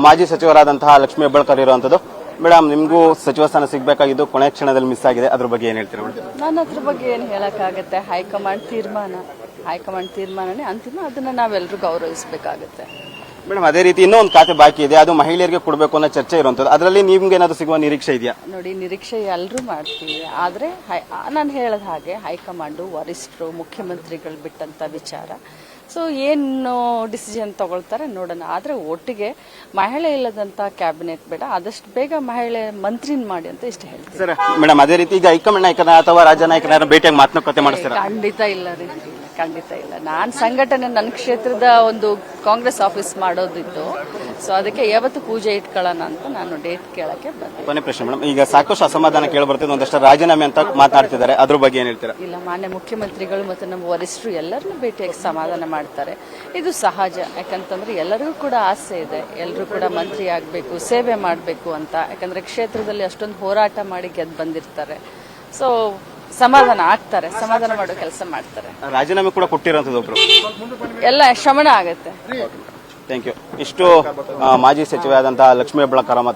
ಮಾಜಿ ಸಚಿವರಾದಂತಹ ಲಕ್ಷ್ಮೀ ಹೆಬ್ಬಾಳ್ಕರ್ ಇರುವಂತದ್ದು. ಮೇಡಮ್, ನಿಮಗೂ ಸಚಿವ ಸ್ಥಾನ ಸಿಗಬೇಕಾಗಿದ್ದು ಕೊನೆ ಕ್ಷಣದಲ್ಲಿ ಮಿಸ್ ಆಗಿದೆ, ಅದ್ರ ಬಗ್ಗೆ ಏನ್ ಹೇಳ್ತೀರಾ? ನಾನು ಅದ್ರ ಬಗ್ಗೆ ಏನು ಹೇಳಕ್ಕಾಗತ್ತೆ. ಹೈಕಮಾಂಡ್ ತೀರ್ಮಾನನೇ ಅಂತಿಮ, ಅದನ್ನ ನಾವೆಲ್ಲರೂ ಗೌರವಿಸಬೇಕಾಗತ್ತೆ. ಮೇಡಮ್, ಅದೇ ರೀತಿ ಇನ್ನೂ ಒಂದು ಖಾತೆ ಬಾಕಿ ಇದೆ, ಅದು ಮಹಿಳೆಯರಿಗೆ ಕೊಡಬೇಕು ಅನ್ನೋ ಚರ್ಚೆ ಇರುವಂತದ್ದು. ಅದರಲ್ಲಿ ನಿಮ್ಗೆ ಏನಾದ್ರು ಸಿಗುವ ನಿರೀಕ್ಷೆ ಇದೆಯಾ? ನೋಡಿ, ನಿರೀಕ್ಷೆ ಎಲ್ಲರೂ ಮಾಡ್ತೀವಿ, ಆದ್ರೆ ನಾನು ಹೇಳದ ಹಾಗೆ ಹೈಕಮಾಂಡು, ವರಿಷ್ಠರು, ಮುಖ್ಯಮಂತ್ರಿಗಳು ಬಿಟ್ಟಂತ ವಿಚಾರ. ಸೊ ಏನು ಡಿಸಿಷನ್ ತಗೊಳ್ತಾರೆ ನೋಡೋಣ. ಆದ್ರೆ ಒಟ್ಟಿಗೆ ಮಹಿಳೆ ಇಲ್ಲದಂತ ಕ್ಯಾಬಿನೆಟ್ ಬೇಡ, ಆದಷ್ಟು ಬೇಗ ಮಹಿಳೆ ಮಂತ್ರಿನ ಮಾಡಿ ಅಂತ ಇಷ್ಟ ಹೇಳ್ತೀನಿ. ಸರ್ ಮೇಡಮ್, ಅದೇ ರೀತಿ ಈಗ ಹೈಕಮಾಂಡ್ ನಾಯಕನ ಅಥವಾ ರಾಜ್ಯ ನಾಯಕನ ಭೇಟಿಯಾಗಿ ಮಾತುಕತೆ ಮಾಡಿಸ್ತೀರಾ? ಖಂಡಿತ ಇಲ್ಲ ರೀ, ಖಂಡಿತ ಇಲ್ಲ. ನಾನು ಸಂಘಟನೆ ನನ್ನ ಕ್ಷೇತ್ರದ ಒಂದು ಕಾಂಗ್ರೆಸ್ ಆಫೀಸ್ ಮಾಡೋದಿತ್ತು, ಸೊ ಅದಕ್ಕೆ ಯಾವತ್ತು ಪೂಜೆ ಇಟ್ಕೊಳ್ಳೋಣ ಅಂತ ನಾನು ಡೇಟ್ ಕೇಳಕ್ಕೆ ಬಂದೆ. ಕೊನೆ ಪ್ರಶ್ನೆ ಮೇಡಮ್, ಈಗ ಸಾಕಷ್ಟು ಅಸಮಾಧಾನ ಕೇಳಿ ಬರ್ತಿದೆ, ಒಂದಷ್ಟು ರಾಜೀನಾಮೆ ಅಂತ ಮಾತನಾಡ್ತಿದ್ದಾರೆ, ಅದ್ರ ಬಗ್ಗೆ ಏನ್ ಹೇಳ್ತೀರಾ? ಇಲ್ಲ, ಮಾನ್ಯ ಮುಖ್ಯಮಂತ್ರಿಗಳು ಮತ್ತು ನಮ್ಮ ವರಿಷ್ಠರು ಎಲ್ಲರನ್ನೂ ಭೇಟಿಯಾಗಿ ಸಮಾಧಾನ ಮಾಡ್ತಾರೆ. ಇದು ಸಹಜ, ಯಾಕಂತಂದ್ರೆ ಎಲ್ಲರಿಗೂ ಕೂಡ ಆಸೆ ಇದೆ, ಎಲ್ಲರೂ ಕೂಡ ಮಂತ್ರಿ ಆಗಬೇಕು, ಸೇವೆ ಮಾಡಬೇಕು ಅಂತ. ಯಾಕಂದ್ರೆ ಕ್ಷೇತ್ರದಲ್ಲಿ ಅಷ್ಟೊಂದು ಹೋರಾಟ ಮಾಡಿ ಗೆದ್ದು ಬಂದಿರ್ತಾರೆ. ಸೊ ಸಮಾಧಾನ ಆಗ್ತಾರೆ, ಸಮಾಧಾನ ಮಾಡೋ ಕೆಲಸ ಮಾಡ್ತಾರೆ. ರಾಜೀನಾಮೆ ಕೂಡ ಕೊಟ್ಟಿರೋಂಥದ್ದು ಒಬ್ರು, ಎಲ್ಲ ಶಮನ ಆಗತ್ತೆ. Thank you. ಇಷ್ಟು ಮಾಜಿ ಸಚಿವ ಆದಂತಹ ಲಕ್ಷ್ಮೀ ಹೆಬ್ಬಾಳ್ಕರ್ ಮತ್ತೆ